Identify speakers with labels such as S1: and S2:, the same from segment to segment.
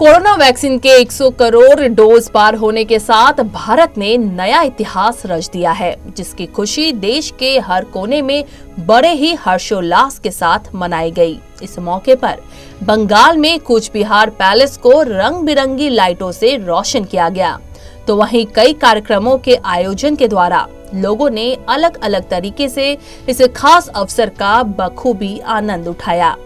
S1: Corona vaccine के 100 crore dose पार होने के साथ भारत ने नया इतिहास रच दिया है, जिसकी खुशी देश के हर कोने में बड़े ही हर्षोल्लास के साथ मनाई गई। इस मौके पर बंगाल में कूच बिहार पैलेस को रंग बिरंगी लाइटों से रोशन किया गया, तो वहीं कई कार्यक्रमों के आयोजन के द्वारा लोगों ने अलग अलग तरीके से इस खास अवसर का बखूबी आनंद उठाया।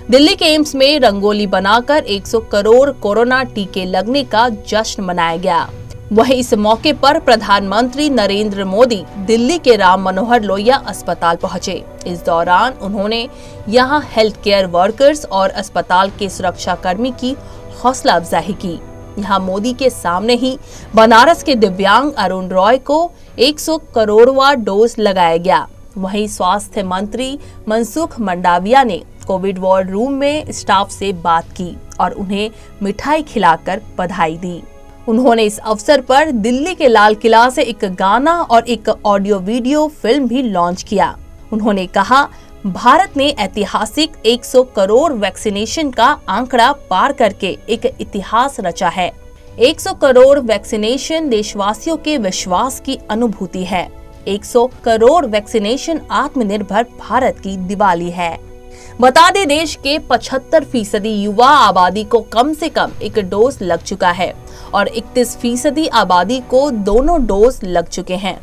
S1: दिल्ली के एम्स में रंगोली बनाकर 100 करोड़ कोरोना टीके लगने का जश्न मनाया गया। वहीं इस मौके पर प्रधानमंत्री नरेंद्र मोदी दिल्ली के राम मनोहर लोहिया अस्पताल पहुंचे। इस दौरान उन्होंने यहां हेल्थ केयर वर्कर्स और अस्पताल के सुरक्षा कर्मी की हौसला अफजाई की। यहां मोदी के सामने ही बनारस के दिव्यांग अरुण रॉय को 100 करोड़वां डोज लगाया गया। वहीं स्वास्थ्य मंत्री मनसुख मंडाविया ने कोविड वार्ड रूम में स्टाफ से बात की और उन्हें मिठाई खिलाकर बधाई दी। उन्होंने इस अवसर पर दिल्ली के लाल किला से एक गाना और एक ऑडियो वीडियो फिल्म भी लॉन्च किया। उन्होंने कहा, भारत ने ऐतिहासिक 100 करोड़ वैक्सीनेशन का आंकड़ा पार करके एक इतिहास रचा है। 100 करोड़ वैक्सीनेशन देशवासियों के विश्वास की अनुभूति है। 100 करोड़ वैक्सीनेशन आत्मनिर्भर भारत की दिवाली है। बता दें, देश के 75% युवा आबादी को कम से कम एक डोज लग चुका है और 31% आबादी को दोनों डोज लग चुके हैं।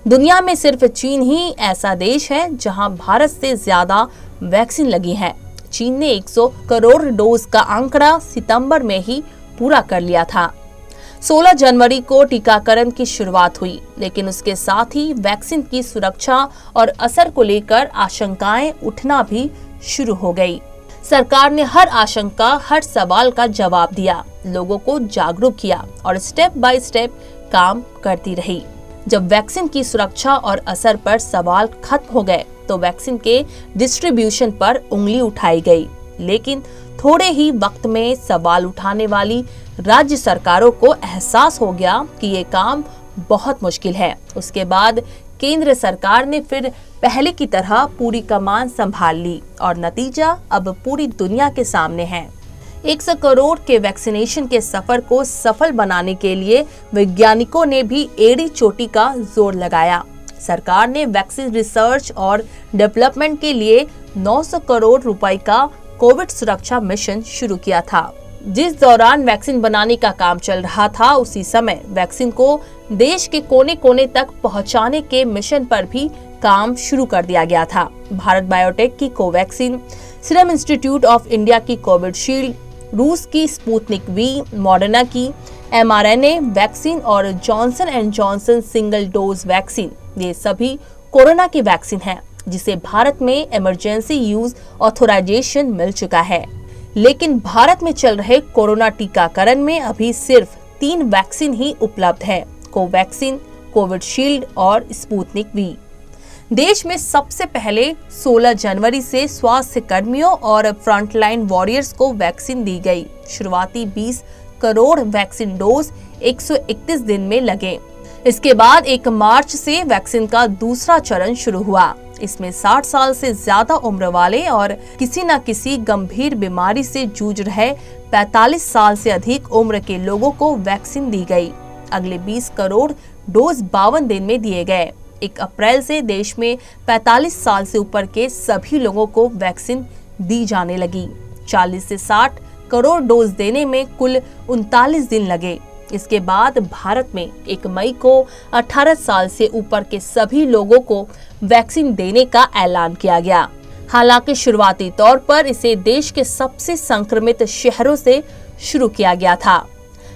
S1: दुनिया में सिर्फ चीन ही ऐसा देश है जहां भारत से ज्यादा वैक्सीन लगी है। चीन ने 100 करोड़ डोज का आंकड़ा सितंबर में ही पूरा कर लिया था। 16 जनवरी को टीकाकरण की शुरुआत हुई, लेकिन उसके साथ ही वैक्सीन की सुरक्षा और असर को लेकर आशंकाएं उठना भी शुरू हो गई। सरकार ने हर आशंका, हर सवाल का जवाब दिया, लोगों को जागरूक किया और स्टेप बाय स्टेप काम करती रही। जब वैक्सीन की सुरक्षा और असर पर सवाल खत्म हो गए, तो वैक्सीन के डिस्ट्रीब्यूशन पर उंगली उठाई गई। लेकिन थोड़े ही वक्त में सवाल उठाने वाली राज्य सरकारों को एहसास हो गया कि ये काम बहुत मुश्किल है। उसके बाद केंद्र सरकार ने फिर पहले की तरह पूरी कमान संभाल ली और नतीजा अब पूरी दुनिया के सामने है। 100 करोड़ के वैक्सीनेशन के सफर को सफल बनाने के लिए वैज्ञानिकों ने भी एड़ी चोटी का जोर लगाया। सरकार ने वैक्सीन रिसर्च और डेवलपमेंट के लिए 900 करोड़ रुपए का कोविड सुरक्षा मिशन शुरू किया था। जिस दौरान वैक्सीन बनाने का काम चल रहा था, उसी समय वैक्सीन को देश के कोने कोने तक पहुंचाने के मिशन पर भी काम शुरू कर दिया गया था। भारत बायोटेक की Covaxin, serum institute of India की कोविशील्ड, रूस की स्पुतनिक वी, मॉडर्ना की mRNA वैक्सीन और Johnson and Johnson single dose vaccine, ये सभी कोरोना की वैक्सीन है, जिसे भारत में इमरजेंसी यूज ऑथोराइजेशन मिल चुका है। लेकिन भारत में चल रहे कोरोना टीकाकरण में अभी सिर्फ 3 वैक्सीन ही उपलब्ध है, कोवैक्सीन, कोविशील्ड और स्पुतनिक वी। देश में सबसे पहले 16 जनवरी से स्वास्थ्य कर्मियों और फ्रंटलाइन वॉरियर्स को वैक्सीन दी गई। शुरुआती 20 करोड़ वैक्सीन डोज 131 दिन में लगे। इसके बाद 1 मार्च से वैक्सीन का दूसरा चरण शुरू हुआ। इसमें 60 साल से ज्यादा उम्र वाले और किसी न किसी गंभीर बीमारी से जूझ रहे 45 साल से अधिक उम्र के लोगों को वैक्सीन दी गई। अगले 20 करोड़ डोज 52 दिन में दिए गए। 1 अप्रैल से देश में 45 साल से ऊपर के सभी लोगों को वैक्सीन दी जाने लगी। 40 से 60 करोड़ डोज देने में कुल 39 दिन लगे। इसके बाद भारत में 1 मई को 18 साल से ऊपर के सभी लोगों को वैक्सीन देने का ऐलान किया गया। हालांकि शुरुआती तौर पर इसे देश के सबसे संक्रमित शहरों से शुरू किया गया था।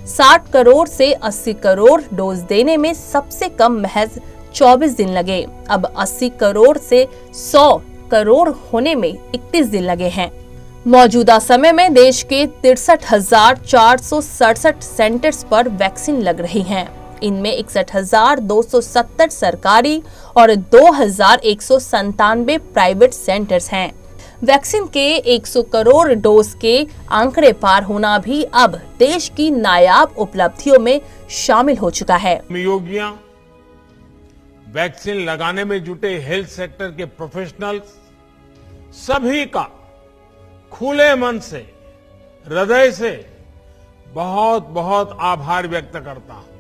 S1: 60 करोड़ से 80 करोड़ डोज देने में सबसे कम महज 24 दिन लगे। अब 80 करोड़ से 100 करोड़ होने में 31 दिन लगे हैं। मौजूदा समय में देश के 63,467 सेंटर्स पर वैक्सीन लग रही हैं। इनमें 61,270 सरकारी और 2,197 प्राइवेट सेंटर्स हैं। वैक्सीन के 100 करोड़ डोज के आंकड़े पार होना भी अब देश की नायाब उपलब्धियों में शामिल हो चुका है।
S2: वैक्सीन लगाने में जुटे हेल्थ सेक्टर के प्रोफेशनल्स सभी का खुले मन से, हृदय से बहुत बहुत आभार व्यक्त करता हूं।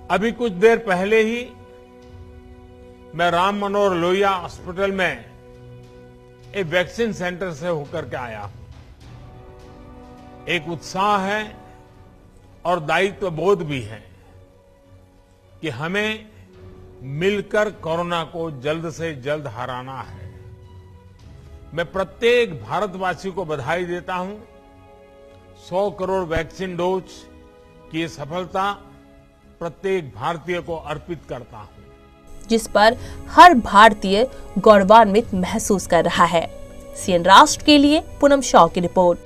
S2: अभी कुछ देर पहले ही मैं राम मनोहर लोहिया हॉस्पिटल में एक वैक्सीन सेंटर से होकर के आया हूं। एक उत्साह है और दायित्व बोध भी है कि हमें मिलकर कोरोना को जल्द से जल्द हराना है। मैं प्रत्येक भारतवासी को बधाई देता हूं। 100 करोड़ वैक्सीन डोज की ये सफलता प्रत्येक भारतीय को अर्पित करता हूं,
S1: जिस पर हर भारतीय गौरवान्वित महसूस कर रहा है। सीएन राष्ट्र के लिए पूनम शाह की रिपोर्ट।